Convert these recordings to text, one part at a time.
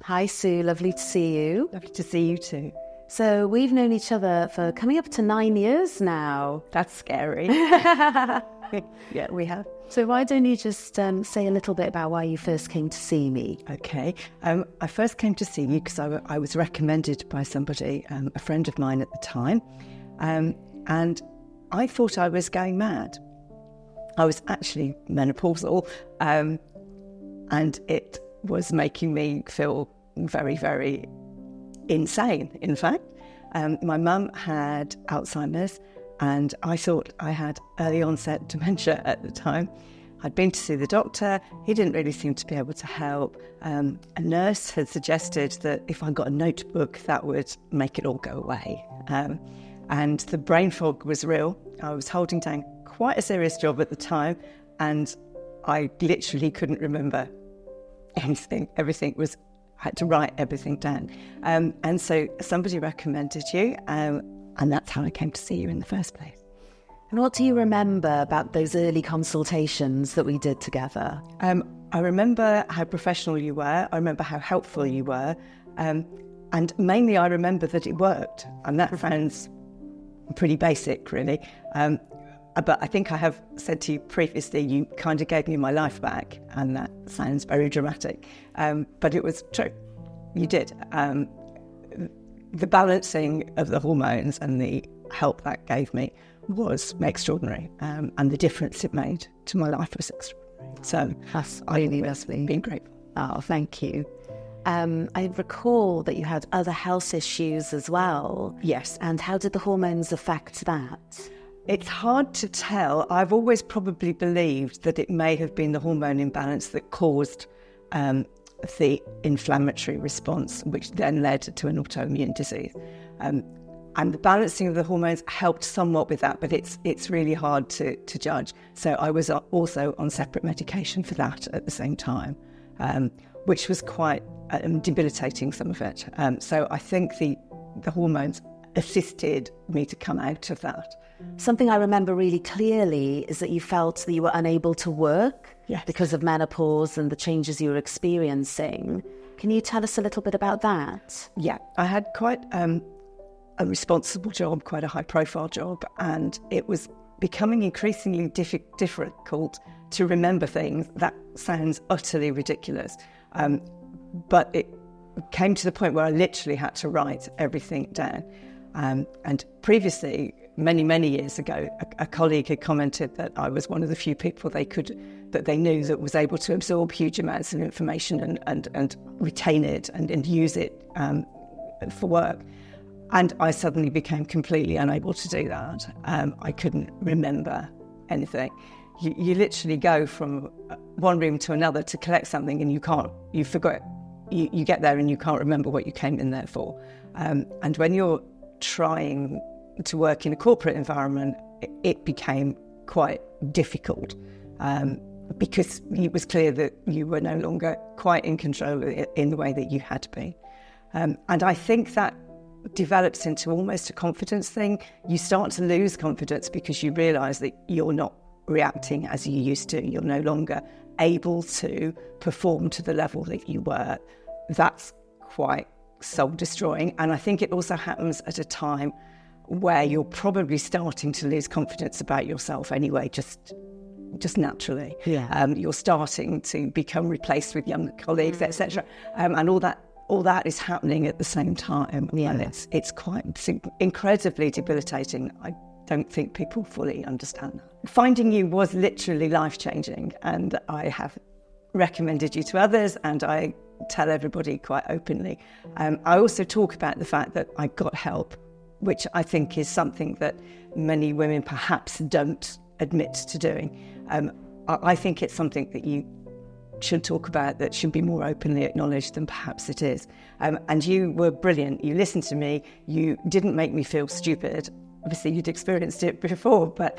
Hi, Sue. Lovely to see you. Lovely to see you too. So we've known each other for coming up to 9 years now. That's scary. Yeah, we have. So why don't you just say a little bit about why you first came to see me? Okay. I first came to see you because I was recommended by somebody, a friend of mine at the time, and I thought I was going mad. I was actually menopausal, and it was making me feel very, very insane, in fact. My mum had Alzheimer's, and I thought I had early onset dementia at the time. I'd been to see the doctor. He didn't really seem to be able to help. A nurse had suggested that if I got a notebook, that would make it all go away. And the brain fog was real. I was holding down quite a serious job at the time, and I literally couldn't remember anything. Everything was, I had to write everything down. And so somebody recommended you, and that's how I came to see you in the first place. And what do you remember about those early consultations that we did together? I remember how professional you were. I remember how helpful you were. And mainly I remember that it worked. And that sounds pretty basic, really. But I think I have said to you previously, you kind of gave me my life back. And that sounds very dramatic. But it was true. You did. The balancing of the hormones and the help that gave me was extraordinary, and the difference it made to my life was extraordinary. So That's really lovely. Been grateful. Oh, thank you. I recall that you had other health issues as well. Yes. And how did the hormones affect that? It's hard to tell. I've always probably believed that it may have been the hormone imbalance that caused the inflammatory response, which then led to an autoimmune disease. And the balancing of the hormones helped somewhat with that, but it's really hard to judge. So I was also on separate medication for that at the same time, which was quite debilitating, some of it. So I think the hormones assisted me to come out of that. Something I remember really clearly is that you felt that you were unable to work because of menopause and the changes you were experiencing. Can you tell us a little bit about that? Yeah, I had quite a responsible job, quite a high-profile job, and it was becoming increasingly difficult to remember things. That sounds utterly ridiculous, but it came to the point where I literally had to write everything down. And previously, many years ago, a colleague had commented that I was one of the few people that they knew that was able to absorb huge amounts of information and retain it and use it for work. And I suddenly became completely unable to do that. I couldn't remember anything. You literally go from one room to another to collect something, and you forget. You get there and you can't remember what you came in there for. And when you're trying to work in a corporate environment, it became quite difficult because it was clear that you were no longer quite in control in the way that you had been. And I think that develops into almost a confidence thing. You start to lose confidence because you realise that you're not reacting as you used to. You're no longer able to perform to the level that you were. That's quite soul-destroying. And I think it also happens at a time where you're probably starting to lose confidence about yourself anyway, just naturally. Yeah. You're starting to become replaced with younger colleagues, etc. And all that is happening at the same time. Yeah. And it's incredibly debilitating. I don't think people fully understand that. Finding you was literally life-changing, and I have recommended you to others, and I tell everybody quite openly. I also talk about the fact that I got help, which I think is something that many women perhaps don't admit to doing. I think it's something that you should talk about, that should be more openly acknowledged than perhaps it is. And you were brilliant. You listened to me. You didn't make me feel stupid. Obviously, you'd experienced it before, but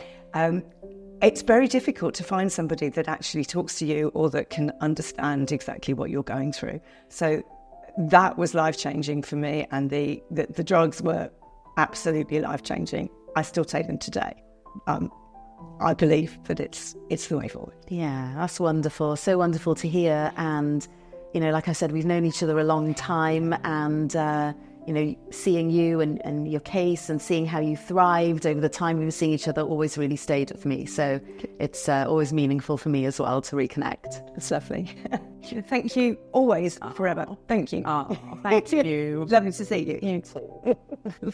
it's very difficult to find somebody that actually talks to you or that can understand exactly what you're going through. So that was life-changing for me, and the drugs were absolutely life-changing. I still take them today. I believe that it's the way forward. Yeah, that's wonderful. So wonderful to hear. And you know, like I said, we've known each other a long time, and you know, seeing you and your case and seeing how you thrived over the time we were seeing each other always really stayed with me. So it's always meaningful for me as well to reconnect. It's lovely. Thank you always, forever. Thank you. Thank you. Lovely to see you. You too.